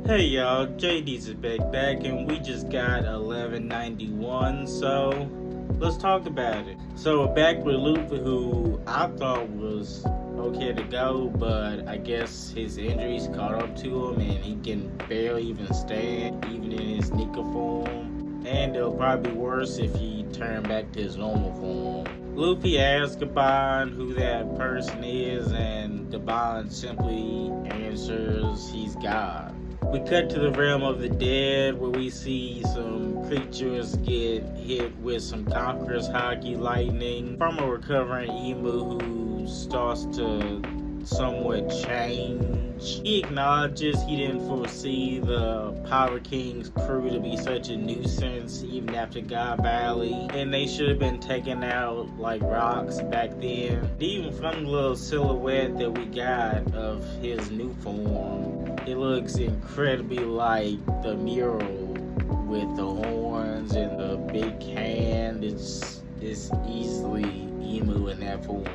Hey y'all, JD's back and we just got 1191, so let's talk about it. So we're back with Luffy, who I thought was okay to go, but I guess his injuries caught up to him and he can barely even stand, even in his Nika form. And it'll probably be worse if he turned back to his normal form. Luffy asks Gabon who that person is, and Gabon simply answers he's God. We cut to the realm of the dead, where we see some creatures get hit with some Conqueror's Haki lightning from a recovering Emu who starts to somewhat change. He acknowledges he didn't foresee the Power King's crew to be such a nuisance even after God Valley, and they should have been taken out like rocks back then. Even from the little silhouette that we got of his new form, it looks incredibly like the mural with the horns and the big hand. It's easily Emu in that form.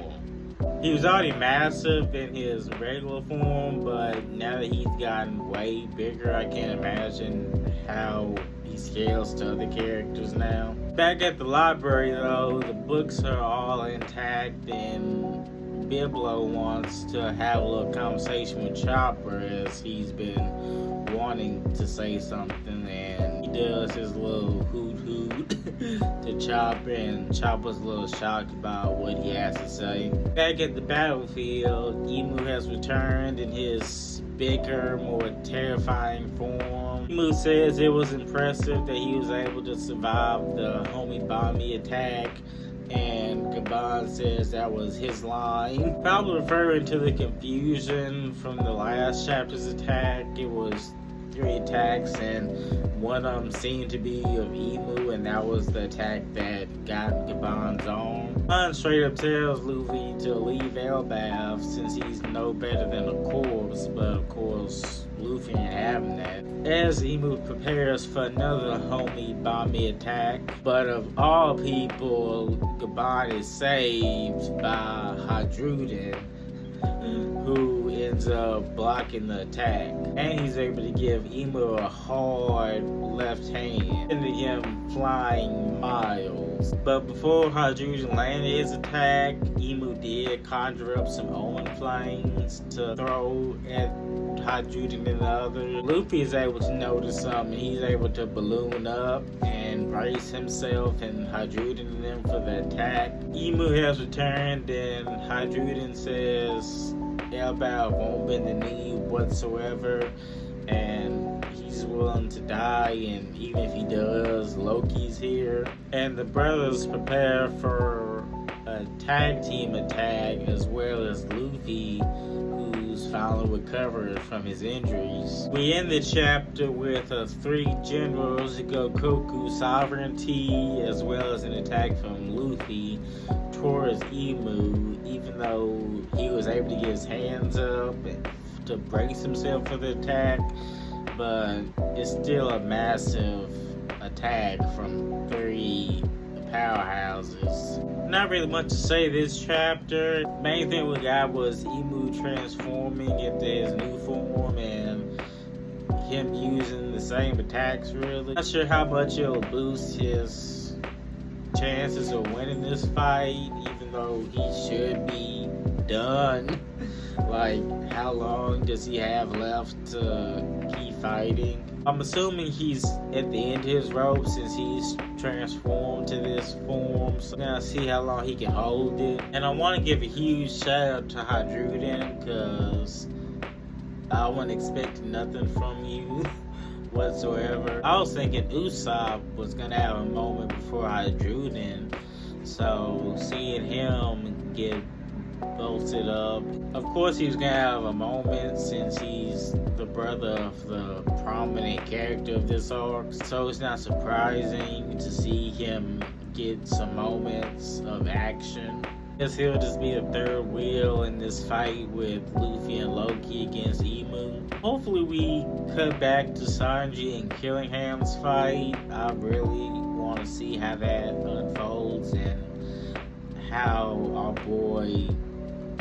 He was already massive in his regular form, but now that he's gotten way bigger, I can't imagine how he scales to other characters now. Back at the library though, the books are all intact, and Biblo wants to have a little conversation with Chopper as he's been wanting to say something, and he does his little hoot hoot to Chopper, and Chopper's a little shocked about what he has to say. Back at the battlefield, Emu has returned in his bigger, more terrifying form. Emu says it was impressive that he was able to survive the Homie Bomby attack, and Gabon says that was his line. Probably referring to the confusion from the last chapter's attack. It was 3 attacks, and one of them seemed to be of Emu, and that was the attack that got Gabon's arm. Gabon straight up tells Luffy to leave Elbaf since he's no better than a corpse, but of course Luffy ain't having that. As Emu prepares for another Homie Bomby attack, but of all people, Gabon is saved by Hadruden, who ends up blocking the attack, and he's able to give Emu a hard left hand, sending him flying miles. But before Hadruden landed his attack, Emu did conjure up some Omen flames to throw at Hadruden and the other. Luffy is able to notice something. He's able to balloon up and brace himself and Hadruden and them for the attack. Emu has returned, and Hadruden says Elbaf won't bend the knee whatsoever, and he's willing to die, and even if he does, Loki's here. And the brothers prepare for a tag team attack, as well as Luffy, who's finally recovered from his injuries. We end the chapter with 3 generals Gokoku sovereignty, as well as an attack from Luffy towards Emu, even though he was able to get his hands up to brace himself for the attack, but it's still a massive attack from 3 powerhouses. Not really much to say this chapter. Main thing we got was Emu transforming into his new form and him using the same attacks really. Not sure how much it'll boost his chances of winning this fight, even though he should be done. Like, how long does he have left to keep fighting? I'm assuming he's at the end of his rope since he's transformed to this form. So now see how long he can hold it. And I want to give a huge shout out to Hadruden, because I wasn't expecting nothing from you whatsoever. I was thinking Usopp was gonna have a moment before Hadruden, so seeing him get bolted up, of course he was gonna have a moment since he's the brother of the prominent character of this arc, so it's not surprising to see him get some moments of action. Guess he'll just be the third wheel in this fight with Luffy and Loki against Emu. Hopefully we cut back to Sanji and Killingham's fight. I really want to see how that unfolds and how our boy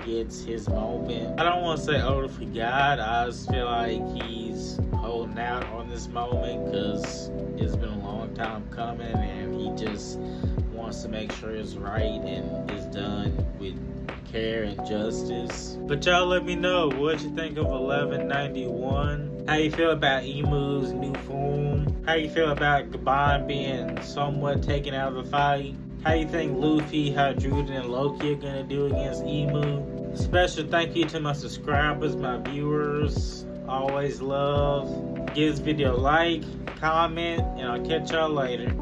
gets his moment. I don't want to say for God. I just feel like he's holding out on this moment because it's been a long time coming, and he just wants to make sure it's right and is done with care and justice. But y'all let me know what you think of 1191. How you feel about Imu's new form? How you feel about Gabon being somewhat taken out of the fight? How you think Luffy, Hydruiden, and Loki are gonna do against Imu? Special thank you to my subscribers, my viewers. Always love. Give this video a like, comment, and I'll catch y'all later.